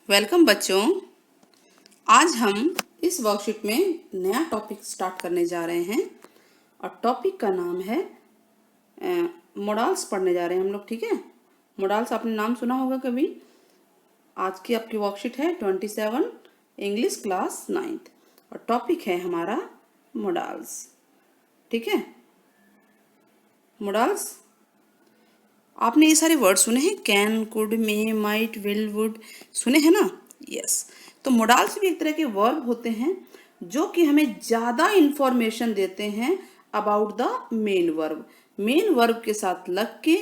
Welcome बच्चों। आज हम इस वर्कशीट में नया टॉपिक स्टार्ट करने जा रहे हैं और टॉपिक का नाम है मोडाल्स पढ़ने जा रहे हैं हम लोग। ठीक है, मोडाल्स आपने नाम सुना होगा कभी। आज की आपकी वर्कशीट है 27 इंग्लिश क्लास 9th और टॉपिक है हमारा मोडाल्स। ठीक है, मोडाल्स आपने ये सारे वर्ड सुने हैं, can, could, may, might, will, would, सुने हैं ना। यस, तो मोडाल्स भी एक तरह के वर्ब होते हैं जो कि हमें ज़्यादा इंफॉर्मेशन देते हैं about the main verb. Main verb के साथ लग के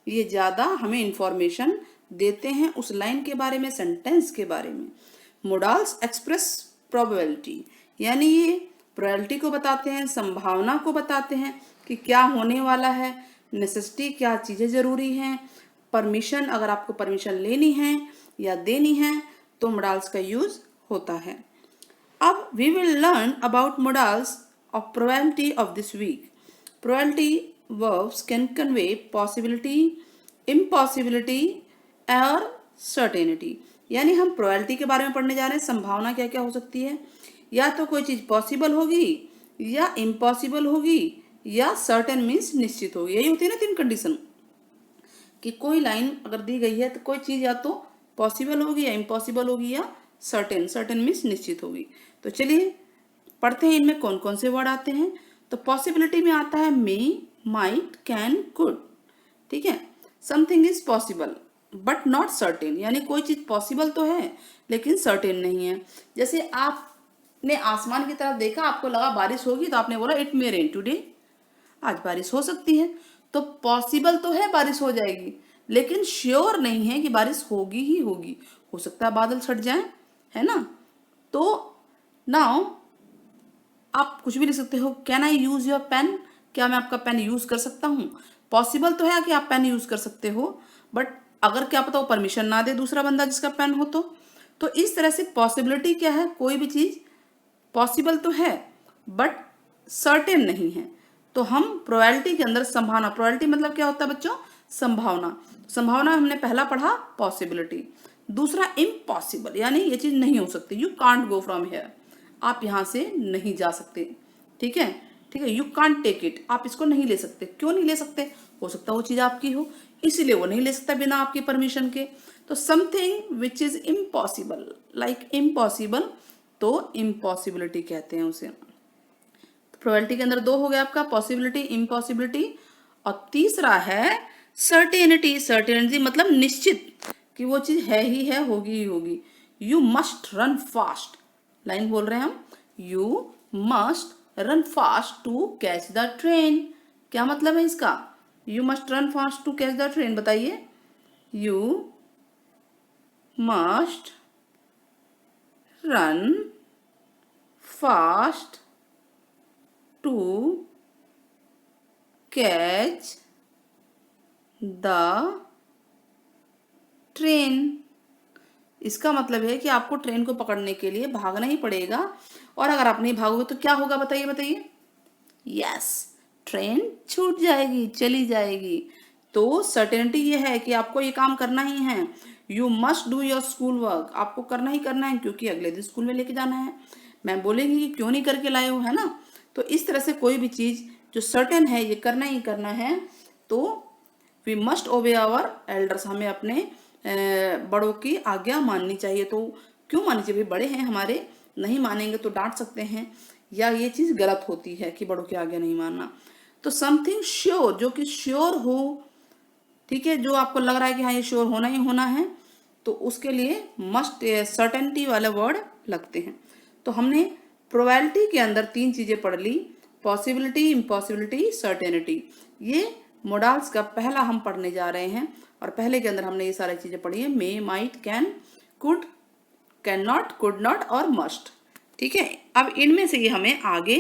ये ज़्यादा हमें इंफॉर्मेशन देते हैं उस लाइन के बारे में, सेंटेंस के बारे में। मोडाल्स एक्सप्रेस प्रोबेबिलिटी, यानी ये प्रोबेबिलिटी को बताते हैं, संभावना को बताते हैं कि क्या होने वाला है, नेसेसिटी क्या चीज़ें ज़रूरी हैं, परमिशन अगर आपको परमिशन लेनी है या देनी है तो मोडाल्स का यूज़ होता है। अब we will learn about modals of probability of this week. Probability verbs can convey possibility, impossibility और सर्टेनिटी। यानी हम प्रोबेबिलिटी के बारे में पढ़ने जा रहे हैं, संभावना क्या क्या हो सकती है, या तो कोई चीज़ पॉसिबल होगी या इम्पॉसिबल होगी या सर्टेन मीन्स निश्चित होगी। यही होती है ना तीन कंडीशन, कि कोई लाइन अगर दी गई है तो कोई चीज़ या तो पॉसिबल होगी या इम्पॉसिबल होगी या सर्टेन, सर्टेन मीन्स निश्चित होगी। तो चलिए पढ़ते हैं इनमें कौन कौन से वर्ड आते हैं। तो पॉसिबिलिटी में आता है मे, माइट, कैन, कुड। ठीक है, something is possible but not certain, यानी कोई चीज़ पॉसिबल तो है लेकिन सर्टेन नहीं है। जैसे आपने आसमान की तरफ देखा, आपको लगा बारिश होगी तो आपने बोला इट मे रेन टुडे, आज बारिश हो सकती है। तो पॉसिबल तो है बारिश हो जाएगी लेकिन श्योर नहीं है कि बारिश होगी ही होगी, हो सकता है बादल छट जाए, है ना। तो नाउ आप कुछ भी लिख सकते हो, can I use your pen, क्या मैं आपका पेन यूज कर सकता हूँ। पॉसिबल तो है कि आप पेन यूज कर सकते हो, बट अगर क्या पता वो परमिशन ना दे दूसरा बंदा जिसका पेन हो तो इस तरह से पॉसिबिलिटी क्या है, कोई भी चीज पॉसिबल तो है बट सर्टेन नहीं है। तो हम प्रोबेबिलिटी के अंदर संभावना, प्रोबेबिलिटी मतलब क्या होता है बच्चों, संभावना। संभावना हमने पहला पढ़ा पॉसिबिलिटी, दूसरा इम्पॉसिबल, यानी ये चीज नहीं हो सकती, you can't go from here, आप यहाँ से नहीं जा सकते। ठीक है, ठीक है, यू कांट टेक इट, आप इसको नहीं ले सकते। क्यों नहीं ले सकते, हो सकता है वो चीज आपकी हो, इसीलिए वो नहीं ले सकता बिना आपकी परमिशन के। तो something which is impossible, like impossible, तो इम्पॉसिबिलिटी कहते हैं उसे। प्रोबेबिलिटी के अंदर दो हो गया आपका, पॉसिबिलिटी, इम्पॉसिबिलिटी, और तीसरा है सर्टेनिटी। सर्टेनिटी मतलब निश्चित कि वो चीज है ही है, होगी ही होगी। You must run fast, line बोल रहे हैं हम, you must run fast to catch the train. क्या मतलब है इसका, you must run fast to catch the train, बताइए। You must run fast to catch the train. इसका मतलब है कि आपको ट्रेन को पकड़ने के लिए भागना ही पड़ेगा, और अगर आप नहीं भागोगे तो क्या होगा, बताइए बताइए। यस, ट्रेन छूट जाएगी, चली जाएगी। तो सर्टेनिटी ये है कि आपको ये काम करना ही है। You must do your school work, आपको करना ही करना है क्योंकि अगले दिन स्कूल में लेके जाना है। मैम बोलेंगी कि क्यों नहीं करके लाए हो, है ना। तो इस तरह से कोई भी चीज जो सर्टेन है, ये करना ही करना है। तो we must obey our elders, हमें अपने बड़ों की आज्ञा माननी चाहिए। तो क्यों माननी चाहिए, बड़े हैं हमारे, नहीं मानेंगे तो डांट सकते हैं, या ये चीज गलत होती है कि बड़ों की आज्ञा नहीं मानना। तो समथिंग श्योर, जो कि श्योर हो, ठीक है, जो आपको लग रहा है कि हाँ ये श्योर होना ही होना है, तो उसके लिए मस्ट सर्टेनिटी वाले वर्ड लगते हैं। तो हमने प्रोबेबिलिटी के अंदर तीन चीजें पढ़ ली, पॉसिबिलिटी, इम्पॉसिबिलिटी, सर्टेनिटी। ये मोडाल्स का पहला हम पढ़ने जा रहे हैं, और पहले के अंदर हमने ये सारी चीजें पढ़ी है, may, might, can, could, can not, could not और मस्ट। ठीक है, अब इनमें से ये हमें आगे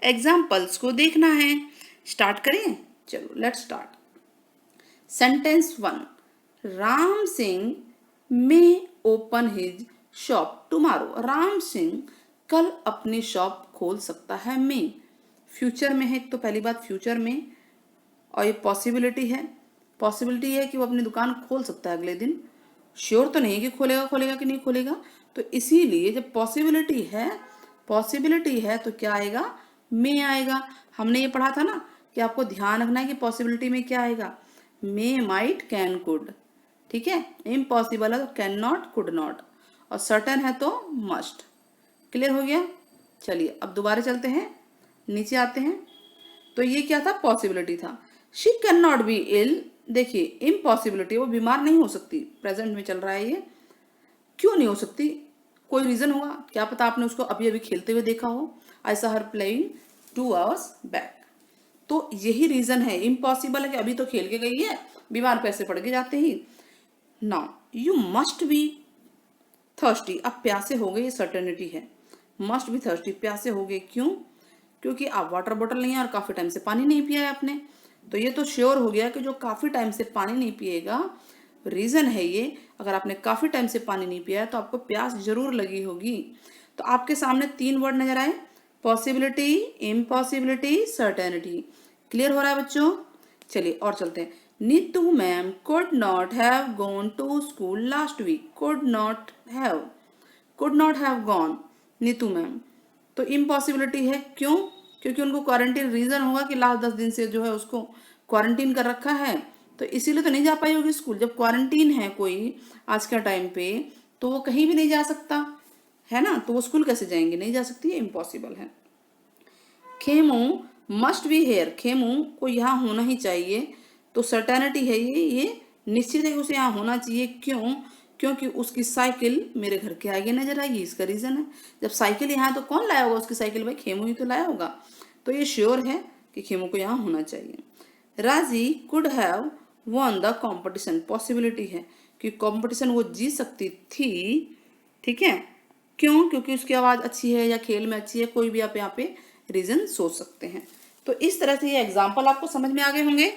एग्जाम्पल्स को देखना है। स्टार्ट करें, चलो let's start. Sentence 1, Ram Singh may open his shop tomorrow. Ram Singh कल अपनी शॉप खोल सकता है, मे फ्यूचर में है, तो पहली बात फ्यूचर में, और ये पॉसिबिलिटी है, पॉसिबिलिटी है कि वो अपनी दुकान खोल सकता है अगले दिन, श्योर तो नहीं कि खोलेगा खोलेगा कि नहीं खोलेगा। तो इसीलिए जब पॉसिबिलिटी है तो क्या आएगा, मे आएगा। हमने ये पढ़ा था ना कि आपको ध्यान रखना है कि पॉसिबिलिटी में क्या आएगा, मे, माइट, कैन, कुड। ठीक है, इम्पॉसिबल है तो कैन नॉट, कुड नॉट, और सर्टेन है तो मस्ट। क्लियर हो गया। चलिए अब दोबारा चलते हैं, नीचे आते हैं। तो ये क्या था, पॉसिबिलिटी था। शी कैन नॉट बी इल, देखिए इम्पॉसिबिलिटी, वो बीमार नहीं हो सकती, प्रेजेंट में चल रहा है ये। क्यों नहीं हो सकती, कोई रीजन होगा, क्या पता आपने उसको अभी अभी खेलते हुए देखा हो। I saw her playing 2 hours back. तो यही रीजन है, इम्पॉसिबल है कि अभी तो खेल के गई है, बीमार पैसे पड़ के जाते ही। Now you must be thirsty, अब प्यासे हो गए, ये सर्टेनिटी है। मस्ट बी थर्स्टी, प्यासे हो गए, क्यों, क्योंकि आप वाटर बॉटल नहीं है और काफी टाइम से पानी नहीं पिया है आपने। तो ये तो श्योर हो गया कि जो काफी टाइम से पानी नहीं पिएगा, रीजन है ये, अगर आपने काफी टाइम से पानी नहीं पिया है तो आपको प्यास जरूर लगी होगी। तो आपके सामने 3 वर्ड नजर आए, पॉसिबिलिटी, इम्पॉसिबिलिटी, सर्टेनिटी। क्लियर हो रहा है बच्चों। चलिए और चलते हैं। Neetu ma'am could not have gone to school last week, could not have gone, Neetu ma'am. तो इम्पॉसिबिलिटी है, क्यों, क्योंकि उनको क्वारंटीन, रीजन होगा कि लास्ट 10 दिन से जो है उसको क्वारंटीन कर रखा है, तो इसीलिए तो नहीं जा पाई होगी स्कूल। जब क्वारंटीन है कोई आज के टाइम पे तो वो कहीं भी नहीं जा सकता है ना, तो वो स्कूल कैसे जाएंगे, नहीं जा सकती है, इम्पॉसिबल है। Khemu must be here, Khemu को यहाँ होना ही चाहिए, तो सर्टेनिटी है ये निश्चित है कि उसे यहाँ होना चाहिए। क्यों, क्योंकि उसकी साइकिल मेरे घर के आगे नजर आएगी, इसका रीजन है। जब साइकिल यहाँ है तो कौन लाया होगा उसकी साइकिल, भाई खेमू ही तो लाया होगा। तो ये श्योर है कि खेमू को यहाँ होना चाहिए। राजी could have won the competition, possibility है कि कॉम्पिटिशन वो जीत सकती थी। ठीक है, क्यों, क्योंकि उसकी आवाज़ अच्छी है या खेल में अच्छी है, कोई भी आप यहाँ पे रीजन सोच सकते हैं। तो इस तरह से ये एग्जाम्पल आपको समझ में आ गए होंगे।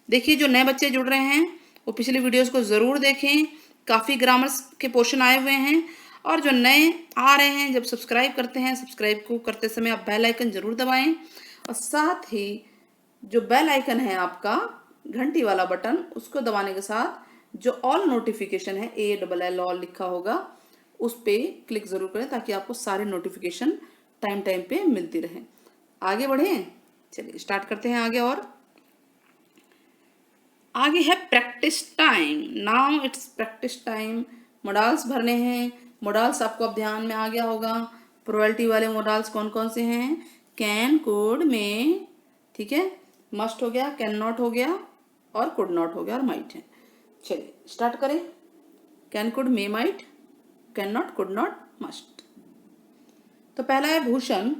देखिए जो नए बच्चे जुड़ रहे हैं वो पिछली वीडियोस को ज़रूर देखें, काफ़ी ग्रामर्स के पोर्शन आए हुए हैं। और जो नए आ रहे हैं, जब सब्सक्राइब करते हैं, सब्सक्राइब को करते समय आप बेल आइकन जरूर दबाएं, और साथ ही जो बेल आइकन है आपका घंटी वाला बटन, उसको दबाने के साथ जो ऑल नोटिफिकेशन है, ALL ऑल लिखा होगा, उस पर क्लिक ज़रूर करें ताकि आपको सारे नोटिफिकेशन टाइम टाइम पे मिलती रहे। आगे बढ़ें, चलिए स्टार्ट करते हैं आगे। और आगे है practice time. Now it's practice time. Models भरने हैं। मॉडल्स आपको अब ध्यान में आ गया होगा, प्रोबेबिलिटी वाले मॉडल्स कौन कौन से हैं, कैन, कुड, में, ठीक है, मस्ट हो गया, कैन नॉट हो गया, और कुड नॉट हो गया, और माइट है। चलिए स्टार्ट करें। Can, could, may, might, can not, could not, must. तो पहला है Bhushan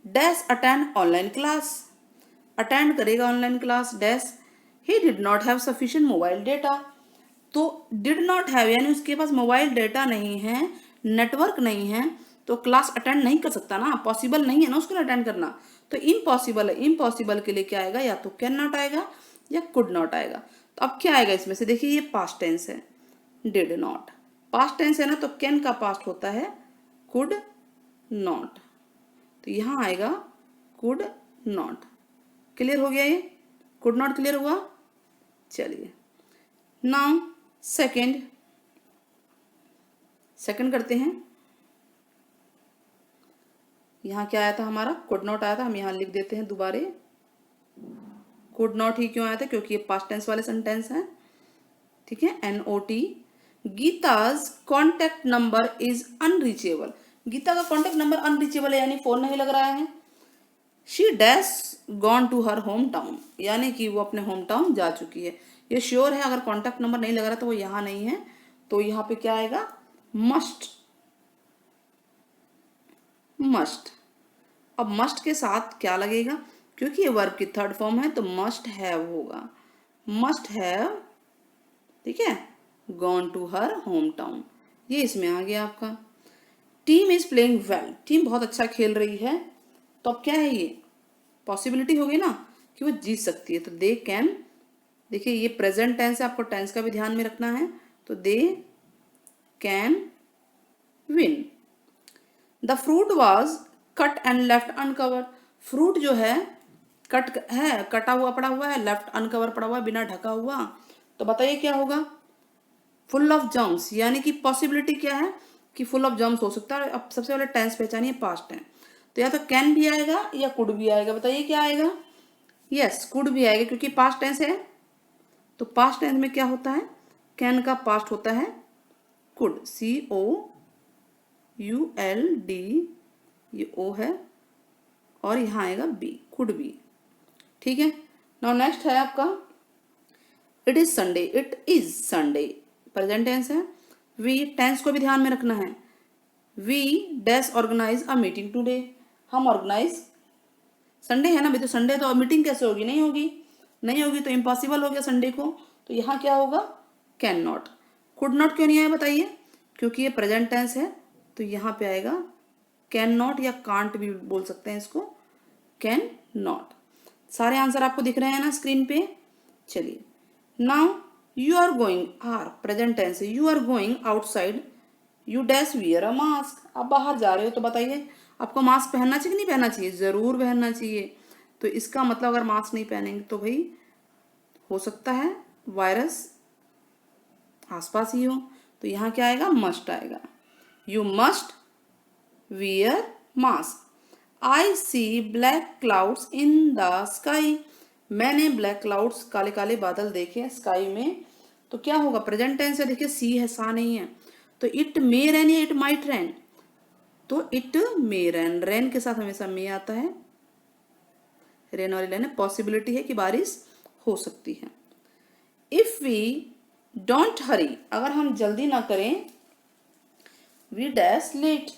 dash attend online class, attend करेगा online class, dash he did not have sufficient mobile data. तो डिड नॉट हैव यानी उसके पास मोबाइल डेटा नहीं है, नेटवर्क नहीं है, तो क्लास अटेंड नहीं कर सकता ना, पॉसिबल नहीं है ना उसको अटेंड करना। तो इम्पॉसिबल है, इम्पॉसिबल के लिए क्या आएगा, या तो कैन नॉट आएगा या कुड नॉट आएगा। तो अब क्या आएगा इसमें से, देखिए ये पास्ट टेंस है, डिड नॉट पास्ट टेंस है ना, तो कैन का पास्ट होता है कुड नॉट, तो यहाँ आएगा कुड नॉट। क्लियर हो गया, ये कुड नॉट क्लियर हुआ। चलिए नाउ सेकंड करते हैं। यहाँ क्या आया था हमारा, कुड नॉट आया था, हम यहाँ लिख देते हैं दोबारे। कुड नॉट ही क्यों आया था, क्योंकि ये पास्ट टेंस वाले सेंटेंस हैं, ठीक है, NOT। Geeta's contact number is unreachable, Geeta का कॉन्टेक्ट नंबर अनरीचेबल है यानी फोन नहीं लग रहा है। She dash gone to her home town, यानी कि वो अपने होम टाउन जा चुकी है। ये श्योर है, अगर कॉन्टैक्ट नंबर नहीं लग रहा तो वो यहाँ नहीं है, तो यहाँ पे क्या आएगा, मस्ट, मस्ट। अब मस्ट के साथ क्या लगेगा, क्योंकि ये वर्ब की थर्ड फॉर्म है तो मस्ट हैव होगा, मस्ट हैव, ठीक है, gone to her home town, ये इसमें आ गया आपका। Team is playing well, team बहुत अच्छा खेल रही है, तो अब क्या है, ये पॉसिबिलिटी होगी ना कि वो जीत सकती है, तो दे कैन, देखिए ये प्रेजेंट टेंस है, आपको टेंस का भी ध्यान में रखना है, तो दे can win. The fruit was cut and left uncover, fruit जो है कट है, कटा हुआ पड़ा हुआ है, लेफ्ट अनकवर पड़ा हुआ है, बिना ढका हुआ, तो बताइए क्या होगा, फुल ऑफ जर्म्स, यानी कि पॉसिबिलिटी क्या है कि फुल ऑफ जर्म्स हो सकता है। अब सबसे पहले टेंस पहचानिए, पास्ट है, तो या तो कैन भी आएगा या कुड भी आएगा। बताइए क्या आएगा? यस, कुड भी आएगा क्योंकि पास्ट टेंस है। तो पास्ट टेंस में क्या होता है? कैन का पास्ट होता है कुड, COULD, ये ओ है और यहाँ आएगा बी, कुड बी। ठीक है। नाउ नेक्स्ट है आपका it is Sunday, it is Sunday, present tense है। वी, टेंस को भी ध्यान में रखना है। We dash organize a meeting today, हम ऑर्गेनाइज, संडे है ना भाई, तो संडे तो मीटिंग कैसे होगी? नहीं होगी, नहीं होगी तो इम्पॉसिबल हो गया संडे को। तो यहाँ क्या होगा? Can not. कुड नॉट क्यों नहीं आया बताइए? क्योंकि ये प्रेजेंट टेंस है, तो यहाँ पे आएगा कैन नॉट, या कांट भी बोल सकते हैं इसको, कैन नॉट। सारे आंसर आपको दिख रहे हैं ना स्क्रीन पे? चलिए, now you are going, are present tense है, you are going outside, you dash wear a mask, आप बाहर जा रहे हो तो बताइए आपको मास्क पहनना चाहिए कि नहीं पहनना चाहिए? जरूर पहनना चाहिए। तो इसका मतलब अगर मास्क नहीं पहनेंगे तो भाई हो सकता है वायरस आसपास ही हो, तो यहाँ क्या आएगा? मस्ट आएगा। You must wear mask. I see black clouds in the sky, मैंने ब्लैक क्लाउड्स, काले काले बादल देखे स्काई में। तो क्या होगा? प्रेजेंट टेंस है, देखिए सी है, सा नहीं है। तो इट मे रेन या इट माइट रेन, तो इट मे रेन, रेन के साथ हमेशा मे आता है, रेन वाली लाइन है, पॉसिबिलिटी है कि बारिश हो सकती है। इफ वी डोंट हरी, अगर हम जल्दी ना करें, वी डैश लेट,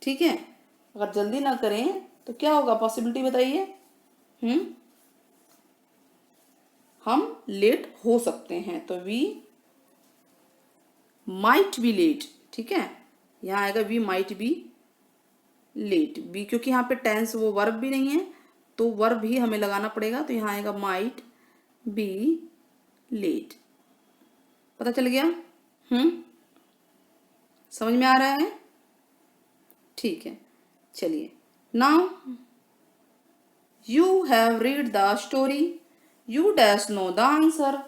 ठीक है, अगर जल्दी ना करें तो क्या होगा? पॉसिबिलिटी बताइए। हम लेट हो सकते हैं, तो वी माइट बी लेट, ठीक है, यहाँ आएगा we might be late, be क्योंकि यहाँ पे टेंस वो वर्ब भी नहीं है, तो वर्ब भी हमें लगाना पड़ेगा, तो यहाँ आएगा माइट बी लेट। पता चल गया? समझ में आ रहा है? ठीक है, चलिए। Now you have read the story, you dash know the answer,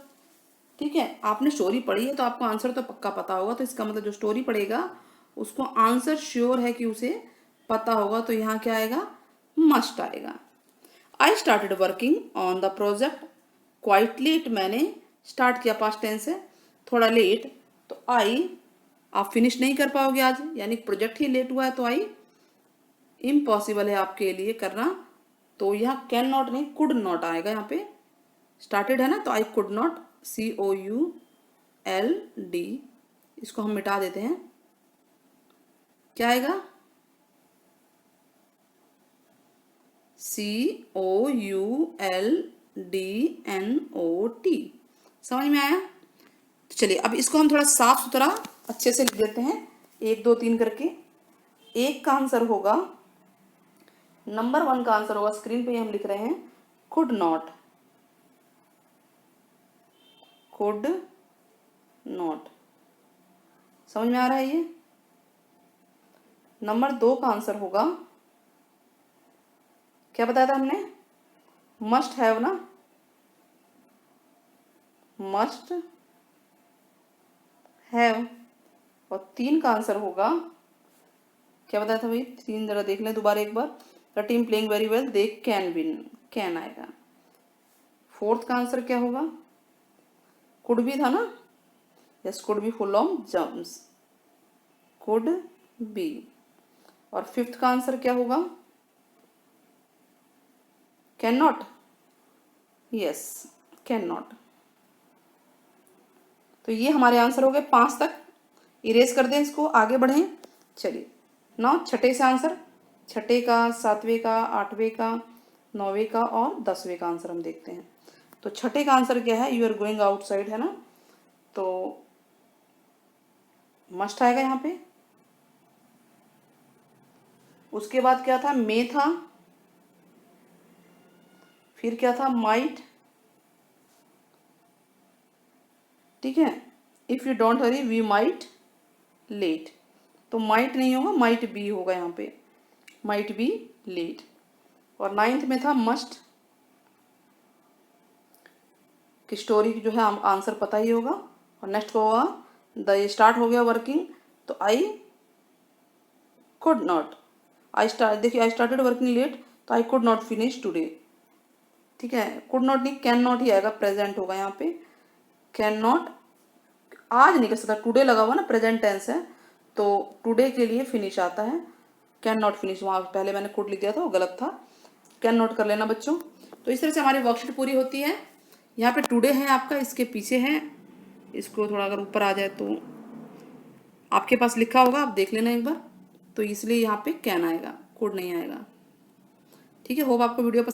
ठीक है, आपने स्टोरी पढ़ी है तो आपको आंसर तो पक्का पता होगा, तो इसका मतलब जो स्टोरी पढ़ेगा उसको आंसर श्योर है कि उसे पता होगा, तो यहाँ क्या आएगा? मस्ट आएगा। I started working on the project quite late, मैंने स्टार्ट किया, पास्ट टेंस है, थोड़ा लेट, तो आई, आप फिनिश नहीं कर पाओगे आज, यानी प्रोजेक्ट ही लेट हुआ है, तो आई इम्पॉसिबल है आपके लिए करना, तो यहाँ कैन नॉट नहीं, कुड नॉट आएगा। यहाँ पे स्टार्टेड है ना, तो आई कुड नॉट, COULD, इसको हम मिटा देते हैं, क्या आएगा? COULDNOT। समझ में आया? तो चलिए अब इसको हम थोड़ा साफ सुथरा अच्छे से लिख देते हैं, 1 2 3 करके। एक का आंसर होगा, नंबर 1 का आंसर होगा, स्क्रीन पे ही हम लिख रहे हैं, कुड नॉट, कुड नॉट। समझ में आ रहा है ये? नंबर 2 का आंसर होगा, क्या बताया था हमने? मस्ट हैव ना, मस्ट हैव। और 3 का आंसर होगा, क्या बताया था भाई? 3 जरा देख लें दोबारा एक बार। The team playing very well, they can win, can आएगा। 4th का आंसर क्या होगा? कुड भी था ना, yes, could be full of germs, could be. और 5th का आंसर क्या होगा? Can not, yes, can not. तो ये हमारे आंसर हो गए 5 तक। इरेज कर दें इसको, आगे बढ़ें। चलिए, 9 छठे से आंसर, छठे का, 7वें का, 8वें का, 9वें का और 10वें का आंसर हम देखते हैं। तो छठे का आंसर क्या है? यू आर गोइंग आउटसाइड है ना, तो मस्ट आएगा यहाँ पे। उसके बाद क्या था? मे था, फिर क्या था? माइट, ठीक है, if you don't hurry we might late, तो माइट नहीं होगा, माइट बी होगा यहाँ पे, माइट बी लेट। और 9th में था मस्ट, की स्टोरी जो है आंसर पता ही होगा। और नेक्स्ट को होगा द स्टार्ट हो गया वर्किंग, तो आई कुड नॉट, देखिए आई स्टार्टेड वर्किंग लेट, तो I could not finish today. ठीक है, कुड नॉट नहीं कैन नॉट ही आएगा, प्रेजेंट होगा यहाँ पे, कैन नॉट आज नहीं कर सकता, टुडे लगा हुआ ना, प्रेजेंट टेंस है, तो टुडे के लिए फिनिश आता है, कैन नॉट फिनिश, वहाँ पहले मैंने कुड लिख दिया था वो गलत था, कैन नॉट कर लेना बच्चों। तो इस तरह से हमारी वर्कशीट पूरी होती है। यहाँ पे टुडे है आपका, इसके पीछे है, इसको थोड़ा अगर ऊपर आ जाए तो आपके पास लिखा होगा, आप देख लेना एक बार, तो इसलिए यहाँ पे कैन आएगा, कोड नहीं आएगा। ठीक है, होप आपको वीडियो